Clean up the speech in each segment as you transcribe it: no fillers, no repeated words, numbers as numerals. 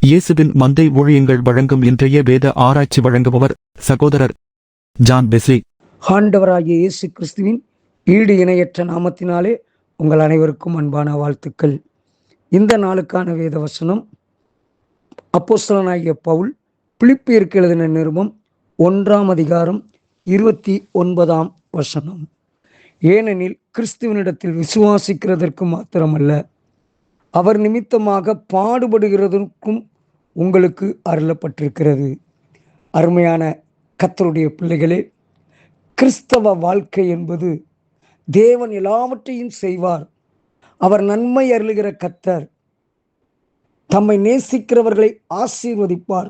இயேசுவின் மந்தை ஊழியங்கள் வழங்கும் இன்றைய வேத ஆராய்ச்சி வழங்குபவர் சகோதரர் ஜான் பெஸ்லி. ஆண்டவராகிய இயேசு கிறிஸ்துவின் ஈடு இணையற்ற நாமத்தினாலே உங்கள் அனைவருக்கும் அன்பான வாழ்த்துக்கள். இந்த நாளுக்கான வேத வசனம் அப்போஸ்தலனாகிய பவுல் பிலிப்பியருக்கு எழுதின நிருபம் 1ஆம் அதிகாரம் 29ஆம் வசனம். ஏனெனில் கிறிஸ்துவனிடத்தில் விசுவாசிக்கிறதற்கு மாத்திரமல்ல, அவர் நிமித்தமாக பாடுபடுகிறதற்கும் உங்களுக்கு அருளப்பட்டிருக்கிறது. அருமையான கர்த்தருடைய பிள்ளைகளே, கிறிஸ்தவ வாழ்க்கை என்பது தேவன் எல்லாவற்றையும் செய்வார். அவர் நன்மை அருளுகிற கர்த்தர், தம்மை நேசிக்கிறவர்களை ஆசீர்வதிப்பார்.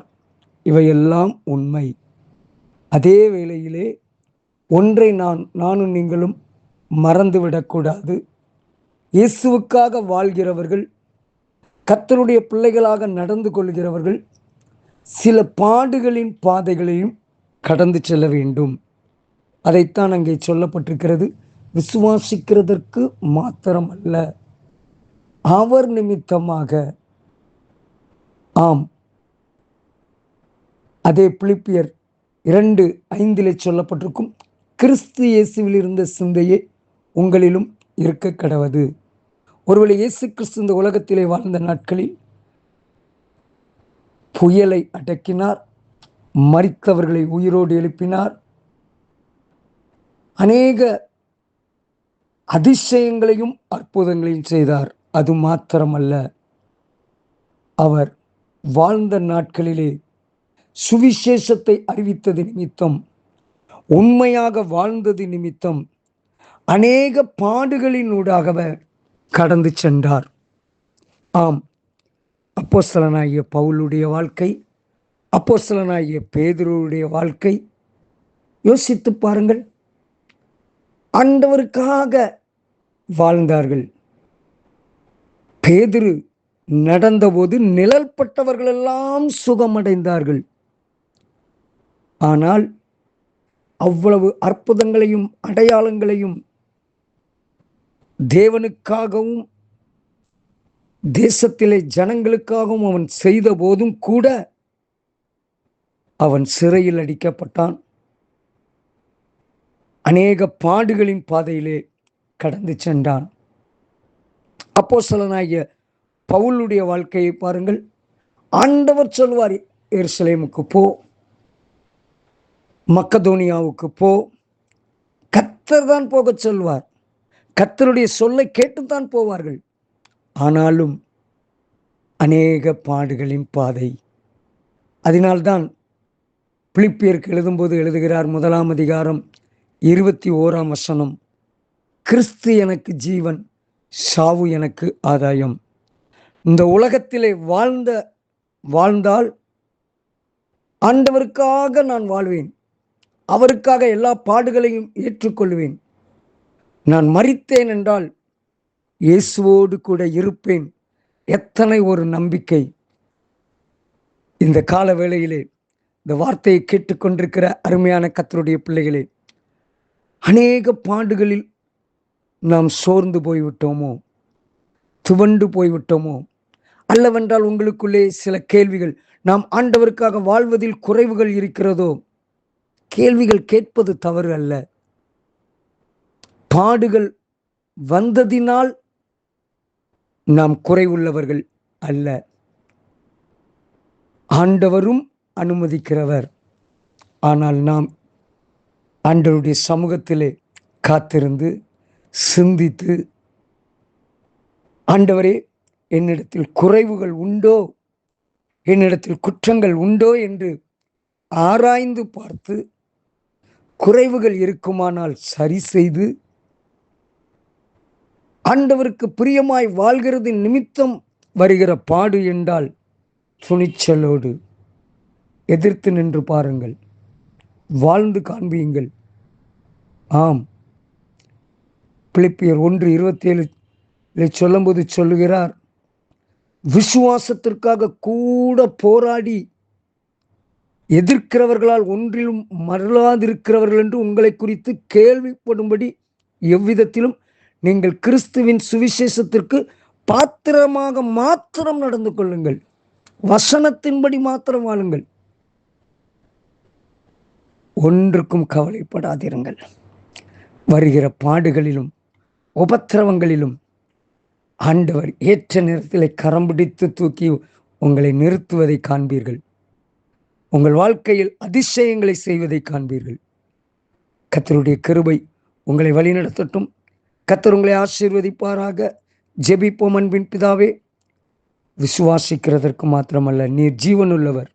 இவையெல்லாம் உண்மை. அதே வேளையிலே ஒன்றை நானும் நீங்களும் மறந்துவிடக்கூடாது. இயேசுவுக்காக வாழ்கிறவர்கள், கர்த்தருடைய பிள்ளைகளாக நடந்து கொள்கிறவர்கள் சில பாடுகளின் பாதைகளையும் கடந்து செல்ல வேண்டும். அதைத்தான் அங்கே சொல்லப்பட்டிருக்கிறது. விசுவாசிக்கிறதற்கு மாத்திரமல்ல, அவர் நிமித்தமாக. ஆம், அதே பிலிப்பியர் 2:5 சொல்லப்பட்டிருக்கும், கிறிஸ்து இயேசுவில் இருந்த சிந்தையே உங்களிலும் இருக்க கடவது. ஒருவேளை இயேசு கிறிஸ்து இந்த உலகத்திலே வாழ்ந்த நாட்களில் புயலை அடக்கினார், மரித்தவர்களை உயிரோடு எழுப்பினார், அநேக அதிசயங்களையும் அற்புதங்களையும் செய்தார். அது மாத்திரமல்ல, அவர் வாழ்ந்த நாட்களிலே சுவிசேஷத்தை அறிவித்தது நிமித்தம், உண்மையாக வாழ்ந்தது நிமித்தம் அநேக பாடுகளினூடாக கடந்து சென்றார். ஆம், அப்போஸ்தலனாகிய பவுலுடைய வாழ்க்கை, அப்போஸ்தலனாகிய பேதுருவுடைய வாழ்க்கை யோசித்து பாருங்கள். ஆண்டவருக்காக வாழ்ந்தார்கள். பேதுரு நடந்தபோது நிழல்பட்டவர்களெல்லாம் சுகமடைந்தார்கள். ஆனால் அவ்வளவு அற்புதங்களையும் அடையாளங்களையும் தேவனுக்காகவும் தேசத்திலே ஜனங்களுக்காகவும் அவன் செய்த போதும் கூட அவன் சிறையில் அடிக்கப்பட்டான். அநேக பாடுகளின் பாதையிலே கடந்து சென்றான். அப்போஸ்தலனாகிய பவுலுடைய வாழ்க்கையை பாருங்கள். ஆண்டவர் சொல்வார், எருசலேமுக்கு போ, மக்கதோனியாவுக்கு போ. கர்த்தர் தான் போக சொல்வார். கர்த்தருடைய சொல்லை கேட்டுத்தான் போவார்கள். ஆனாலும் அநேக பாடுகளின் பாதை. அதனால்தான் பிலிப்பியருக்கு எழுதும்போது எழுதுகிறார், 1ஆம் அதிகாரம் 21ஆம் வசனம், கிறிஸ்து எனக்கு ஜீவன், சாவு எனக்கு ஆதாயம். இந்த உலகத்திலே வாழ்ந்தால் ஆண்டவருக்காக நான் வாழ்வேன். அவருக்காக எல்லா பாடுகளையும் ஏற்றுக்கொள்வேன். நான் மரித்தேன் என்றால் இயேசுவோடு கூட இருப்பேன். எத்தனை ஒரு நம்பிக்கை! இந்த கால வேளையிலே இந்த வார்த்தையை கேட்டுக்கொண்டிருக்கிற அருமையான கர்த்தருடைய பிள்ளைகளே, அநேக பாடுகளில் நாம் சோர்ந்து போய்விட்டோமோ, துவண்டு போய்விட்டோமோ, அல்லவென்றால் உங்களுக்குள்ளே சில கேள்விகள், நாம் ஆண்டவருக்காக வாழ்வதில் குறைவுகள் இருக்கிறதோ? கேள்விகள் கேட்பது தவறு அல்ல. பாடுகள் வந்ததினால் நாம் குறைவுள்ளவர்கள் அல்ல. ஆண்டவரும் அனுமதிக்கிறவர். ஆனால் நாம் ஆண்டவருடைய சமூகத்திலே காத்திருந்து சிந்தித்து, ஆண்டவரே, என்னிடத்தில் குறைவுகள் உண்டோ, என்னிடத்தில் குற்றங்கள் உண்டோ என்று ஆராய்ந்து பார்த்து, குறைவுகள் இருக்குமானால் சரி செய்து, ஆண்டவருக்கு பிரியமாய் வாழ்கிறது நிமித்தம் வருகிற பாடு என்றால் துணிச்சலோடு எதிர்த்து நின்று பாருங்கள், வாழ்ந்து காண்பியுங்கள். ஆம், பிலிப்பியர் 1:27 சொல்லும்போது சொல்லுகிறார், விசுவாசத்திற்காக கூட போராடி எதிர்க்கிறவர்களால் ஒன்றிலும் மறலாதிருக்கிறவர்கள் என்று உங்களை குறித்து கேள்விப்படும்படி எவ்விதத்திலும் நீங்கள் கிறிஸ்துவின் சுவிசேஷத்திற்கு பாத்திரமாக மாத்திரம் நடந்து கொள்ளுங்கள். வசனத்தின்படி மாத்திரம் வாழுங்கள். ஒன்றுக்கும் கவலைப்படாதிருங்கள். வருகிற பாடுகளிலும் உபத்திரவங்களிலும் ஆண்டவர் ஏற்ற நேரத்திலே கரம் பிடித்து தூக்கி உங்களை நிறுத்துவதை காண்பீர்கள். உங்கள் வாழ்க்கையில் அதிசயங்களை செய்வதை காண்பீர்கள். கர்த்தருடைய கிருபை உங்களை வழிநடத்தட்டும். கர்த்தர் உங்களை ஆசீர்வதிப்பாராக. ஜெபிப்போம். அன்பின் பிதாவே, விசுவாசிக்கிறதற்கு மாத்திரமல்ல, நீர் ஜீவனுள்ளவர்.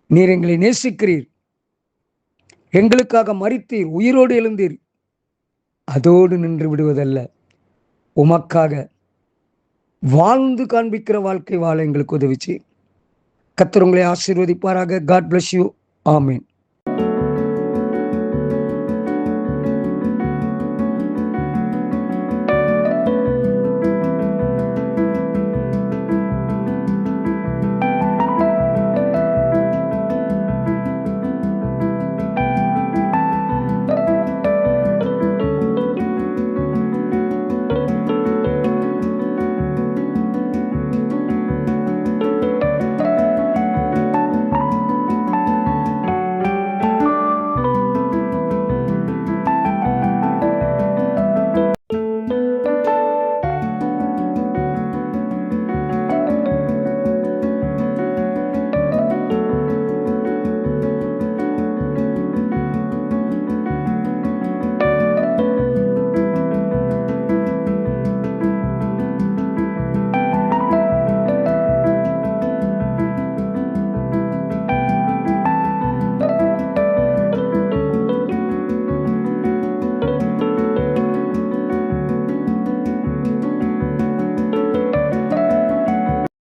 நீர் எங்களை நேசிக்கிறீர். எங்களுக்காக மரித்தீர், உயிரோடு எழுந்தீர். அதோடு நின்று விடுவதல்ல, உமக்காக வாழ்ந்து காண்பிக்கிற வாழ்க்கை வாழ எங்களுக்கு உதவி செய்யும். கர்த்தர் உங்களை ஆசீர்வதிப்பாராக. God bless you. ஆமேன்.